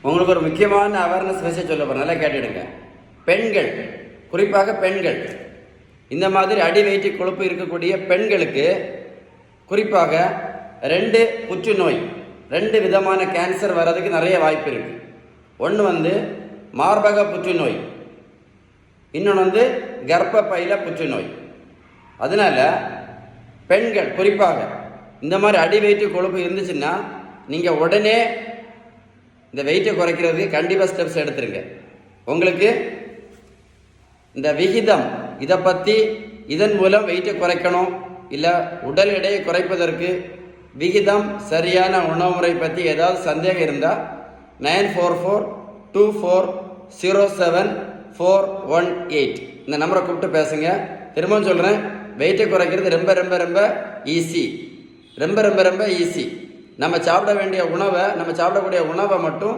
உங்களுக்கு ஒரு முக்கியமான அவேர்னஸ் விஷயம் சொல்ல போகிறேன், நல்லா கேட்டுடுங்க. பெண்கள், குறிப்பாக பெண்கள், இந்த மாதிரி அடி வயிற்று கொழுப்பு இருக்கக்கூடிய பெண்களுக்கு குறிப்பாக 2 புற்றுநோய், 2 விதமான கேன்சர் வர்றதுக்கு நிறைய வாய்ப்பு இருக்குது. ஒன்று மார்பக புற்றுநோய், இன்னொன்று கர்ப்பப்பையில புற்றுநோய். அதனால் பெண்கள் குறிப்பாக இந்த மாதிரி அடி வயிற்று கொழுப்பு இருந்துச்சுன்னா நீங்கள் உடனே இந்த வெயிட்டை குறைக்கிறதுக்கு கண்டிப்பாக ஸ்டெப்ஸ் எடுத்துருங்க. உங்களுக்கு இந்த விகிதம் இதை பற்றி, இதன் மூலம் வெயிட்டை குறைக்கணும், இல்லை உடல் எடையை குறைப்பதற்கு விகிதம் சரியான உணவு முறை பற்றி ஏதாவது சந்தேகம் இருந்தால் 9442407418 இந்த நம்பரை கூப்பிட்டு பேசுங்க. திரும்பவும் சொல்கிறேன், வெயிட்டை குறைக்கிறது ரொம்ப ரொம்ப ரொம்ப ஈஸி, ரொம்ப ரொம்ப ரொம்ப ஈஸி. நம்ம சாப்பிட வேண்டிய உணவை, நம்ம சாப்பிடக்கூடிய உணவை மட்டும்